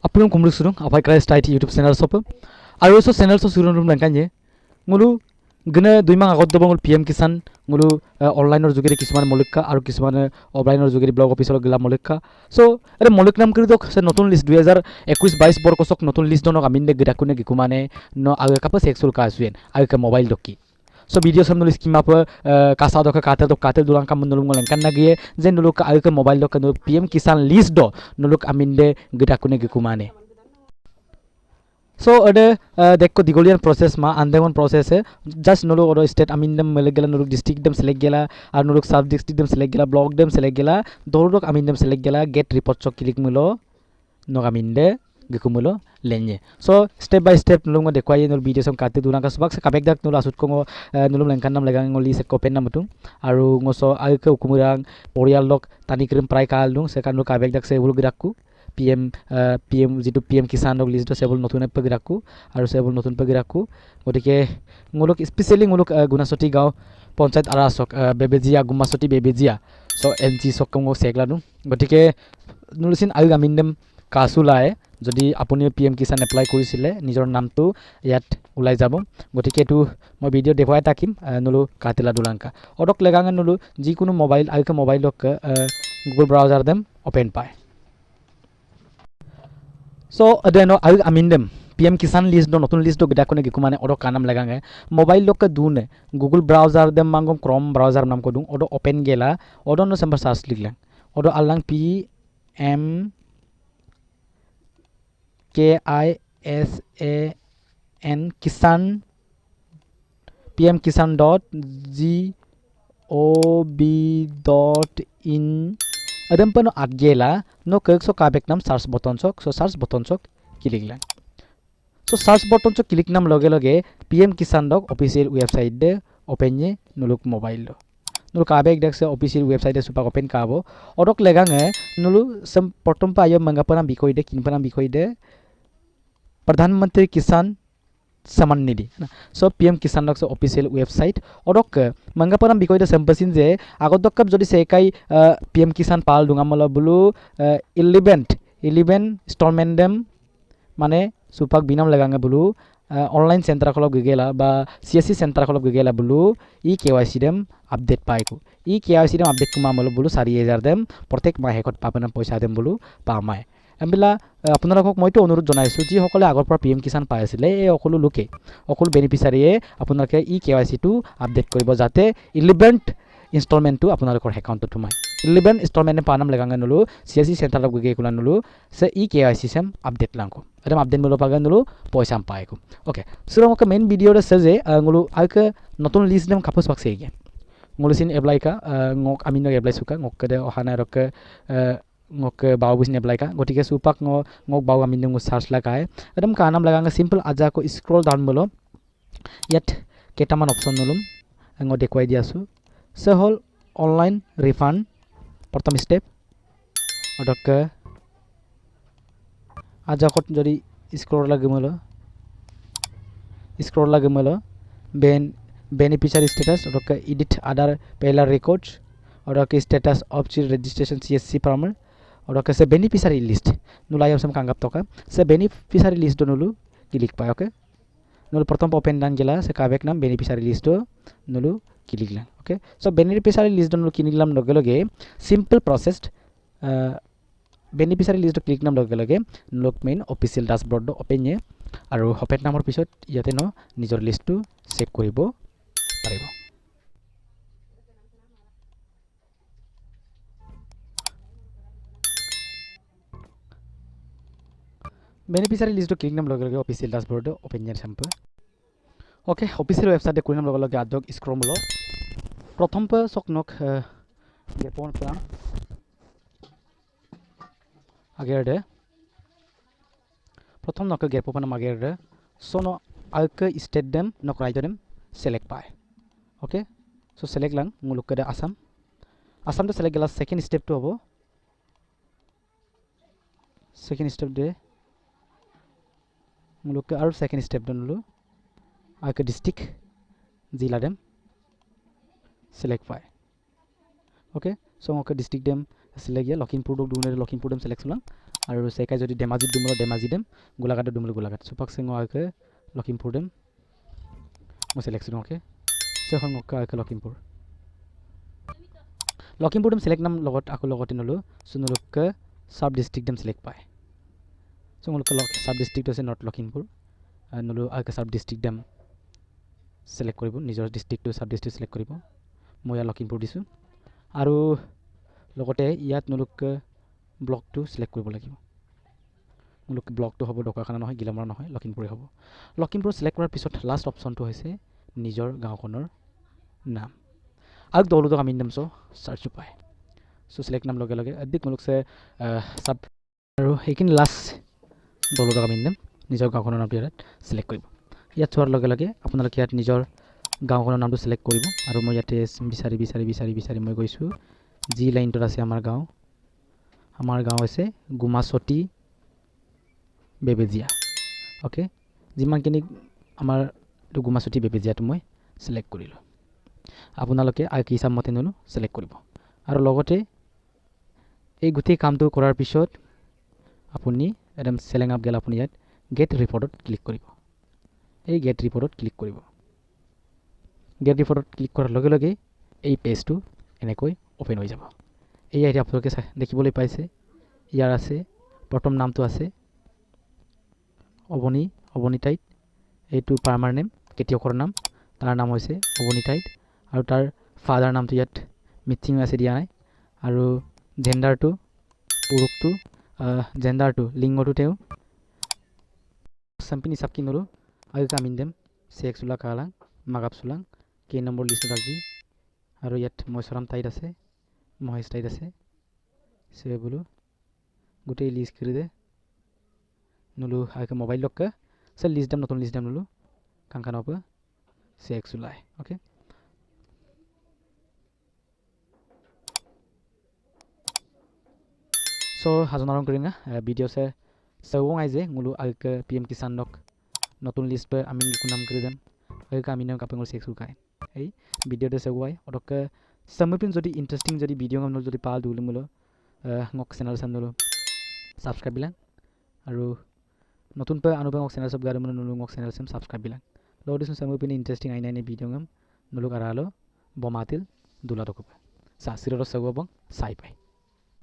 Apun kumruk surung apai krai state YouTube channel sopo aru so channel so surung rum langkanye ngulu gene duimang agot dobong PM Kisan ngulu online or jugere kisman molikka aru kisman offline or jugere blog office gila molikka so are molik nam kri dok se notun list 2021-22 bor kosok notun list donok aminde gidakune gikumane no aga kapa sexual ka asuen aga mobile dokki so video sam nulis kim apa kasa dok katel dulang kam nulung ngolengkan nagie jen nuluk aga mobile dok no PM Kisan list do nuluk aminde gidakune gikumane so ada dekko digolian proses ma andemon proses है just नुलुक और state अमिंदम maleic गेला नुलुक district दम select गेला और नुलुक सब district दम select गेला block दम सेलेक्ट गेला दोरुक अमिंदम सेलेक्ट गेला गेट रिपोर्ट चो क्लिक मुलो नोग अमिंदे गिकुमुलो लेन्ये so step by step नुलुक म देखवाये नुल वीडियो सम काते दुना का सबक से काबेक दक नुल आसुत को नुलुक लेंकान नाम लेगा ngoli se kopen nam tung aru ngoso आके उकुमुरांग पोरियाल लोक तानी क्रिम प्राय काल दुं से कानु काबेक दक से बुल गिराकु PM जितु PM Kisan dok list sebul notun pegiraku aru sebul notun pegiraku gotike nguluk especially nguluk gunasoti gaw panchayat arasok bebejia gumasoti bebejia so NG sok ngo segla nu gotike nulusin ayu gamindem kasulae যদি আপুনি PM Kisan apply কৰিছিলে নিজৰ নামটো ইয়াত উলাই যাব গতিকে এটো মই ভিডিও দেখুৱাই থাকিম নুলু কাতিলা দুলাংকা অডক লেগাং নুলু যিকোনো মোবাইল আইকে মোবাইল লক গুগল ব্রাউজার দেম ওপেন পায় so adeno al amindem PM Kisan list do notun list do gida kone gikumane odo kanam lagange mobile lok dune Google browser dem mangom Chrome browser nam ko dung odo open gela odo no sembar search liklang odo alang PM KISAN Kisan PM Kisan.gov.in adam pano adgela no kek so kabek nam search button sok so search button sok klik lang so search button sok klik nam loge loge PM Kisan dok official website de open ye nuluk mobile do nuluk kabek dak se official website de supak open kabo odok legange nulu sem portom pa ayo mangapana bikoi de kinpana bikoi de Pradhanmantri Kisan Saman Nidhi so PM Kisan dok so official website odok mangaparam bikoi de sampasin je agot dokkap jodi sekai PM Kisan pal dunga mala bulu 11 installment dem mane supak binam lagange bulu online center kholok gigela ba CSC center kholok gigela bulu e KYC dem update paiku e KYC dem update kuma mala bulu 4000 dem protek ma hekot papana poisa dem bulu pamai এমবিলা আপোনালোকক মইতো অনুৰোধ জনাইছো যি সকলে আগৰ পৰা PM Kisan পাই আছিল এই সকলো লোকে সকলো বেনিফিচিয়াৰিয়ে আপোনালোকে ই KYC টো আপডেট কৰিব যাতে 11th ইনষ্টলমেন্ট টো আপোনালোকৰ একাউণ্টত সোমায় 11 ইনষ্টলমেন্ট পানাম লাগাঙ্গা নলু CSC সেন্টারক গগে কুলা নলু সে ই KYC সেম আপডেট লাংকো এদম আপডেট মলো পাগা নলু পয়সা পাইকো ওকে সুরং ওকে মেইন ভিডিও রে সে ngulu আইকে নতুন লিস্ট দেম কাপস বাক্সে গে ngulu sin apply ka ngok amino apply suka ngok kede ohana rok ngok baw busin apply ka gotike supak ngok baw amino ngok search lagai edam ka naam laganga simple aja ko scroll down bolo yet ketaman option nulum ngo dekwai diasu se hol online refund प्रथम step अडक आजा खत जरी scroll लागमलो beneficiary status अडक edit other पेलर records अडक status of ची रजिस्ट्रेशन CSC फार्मर अडक से बेनिफिशियरी लिस्ट नुलायम सम कांगाप तका से बेनिफिशियरी लिस्ट नुलु क्लिक पाय ओके नुलु प्रथम ओपन डान गेला से काबेक नाम बेनिफिशियरी लिस्ट नुलु क्लिक ला ओके सो बेनिफिशियरी लिस्ट नुलु किनिलाम लगे लगे simple processed beneficiary list click नाम लगे लगे नुलुक मेन ऑफिशियल डैशबोर्ड ओपन ये आरो ओपन नाমৰ পিছত ইয়াতে ন নিজৰ লিষ্টটো চেক কৰিব পাৰিব बेनिफिशियरी लिस्ट क्लिक नाम लगे लगे ऑफिशियल डैशबोर्ड ओपन ये सैंपल ओके ऑफिशियल वेबसाइट कुन नाम लगे लगे आजक स्क्रॉल मलो प्रथम पे सकनक गेपन प्लान आगे दे प्रथम नक गेपन आगे दे सोनो आके स्टेट देम नक राइट देम सेलेक्ट पाए ओके सो सेलेक्ट लां मुलुक के आसाम आसाम तो सेलेक्ट गला सेकेंड स्टेप तो हबो सेकेंड स्टेप दे मुलुक के आरो सेकेंड स्टेप दनलु आके डिस्ट्रिक्ट जिला them select file okay so okay district dem select ya login product dune login product select sulang আৰু সেকাই যদি ধেমাজি দুমলো ধেমাজি দেম গোলাঘাট দুমলো গোলাঘাট সুপাক সিং আকে লখিমপুৰ দেম মই সিলেকশন ওকে সেখন আকে লখিমপুৰ দেম সিলেক্ট নাম লগত আকো লগতে নলো সুনুলুক সাব ডিস্ট্ৰিক্ট দেম সিলেক্ট পায় সুনুলুক সাব ডিস্ট্ৰিক্ট আছে নৰ্থ লখিমপুৰ নলো আকে সাব ডিস্ট্ৰিক্ট দেম সিলেক্ট কৰিব নিজৰ ডিস্ট্ৰিক্ট সাব ডিস্ট্ৰিক্ট সিলেক্ট কৰিব মই লখিমপুৰ দিছো আৰু লগতে ইয়াত নলুক ব্লকটো সিলেক্ট কৰিব লাগিব নলুক ব্লকটো হ'ব ডকাখানা নহয় গিলামৰা নহয় লখিমপুৰে হ'ব লখিমপুৰ সিলেক্ট কৰাৰ পিছত লাষ্ট অপশনটো হৈছে নিজৰ গাঁওখনৰ নাম আৰু দলটো আমি নাম সাৰ্চ পায় সো সিলেক্ট নাম লগে লগে আদিক নলুক সে সাব আৰু এইখিনি লাষ্ট দলটো আমি নাম নিজৰ গাঁওখনৰ নামটো ইয়াত সিলেক্ট কৰিব ইয়াত চোৱাৰ লগে লগে আপোনালোকে ইয়াত নিজৰ গাঁওখনৰ নামটো সিলেক্ট কৰিব আৰু মই ইয়াতে বিচাৰি মই গৈছো জি লাইনটোত আছে আমাৰ গাঁও আছে গুমাছটি বেবেজিয়া ওকে যিমানখিনি আমাৰ গুমাছটি বেবেজিয়াটো মই সিলেক্ট কৰিলো আপোনালোকে আৰু কি হিচাপমতে নলো সিলেক্ট কৰিব আৰু লগতে এই গুটেই কামটো কৰাৰ পিছত আপুনি একদম সেলেং আপ গেল আপুনি ইয়াত গেট ৰিপৰ্টত ক্লিক কৰিব এই গেট ৰিপৰ্টত ক্লিক কৰিব গেট ৰিপৰ্টত ক্লিক কৰাৰ লগে লগে এই পেজটো এনেকৈ ওপেন হৈ যাব এই আইডি আপোনালোকে দেখিবলৈ পাইছে ইয়াৰ আছে প্ৰথম নামটো আছে অবনিতাইত এইটো ফাৰ্মাৰ নেম কেতিয়াকৰ নাম তাৰ নাম হৈছে অবনিতাইত আৰু তাৰ ফাদাৰ নামটো ইয়াত মিথিং আছে দিয়া নাই আৰু জেন্ডাৰটো পুৰুষটো জেন্ডাৰটো লিংগটো তেওঁ সাম্পিনি সাবকি নৰো আৰু কামিন দেম সেক্স উলা কালাং মাগাপ সুলাং কে নম্বৰ লিষ্টত আজি আৰু ইয়াত ময়সৰাম তাইত আছে মহেশ তাইত আছে সে বলো গোটেই লিষ্ট কৰি দে নলো আকে মোবাইল লক্কা সে লিষ্ট দাম নতুন লিষ্ট দাম নলো কাংখানা ওপৰ সেক্স উলাই ওকে সো হাজনাৰং কৰিঙা ভিডিও সে সগং আইজে মুলু আকে পিএম কিষাণ নক নতুন লিষ্ট পে আমি কুনাম কৰি দেম আকে আমি নাম কাপেঙৰ সেক্স উকাই এই ভিডিওতে সগুৱাই অটকে সমপিন যদি ইন্টারেস্টিং যদি ভিডিও গম যদি পাল দুল মুলো ngok channel sanolo subscribe bilang aru notun pe anubang ngok channel sub garu mun ngok channel sam subscribe bilang lo disun samu pin interesting aina ne video ngam nulu karalo bomatil dula dokup sa siroro sagobang sai pai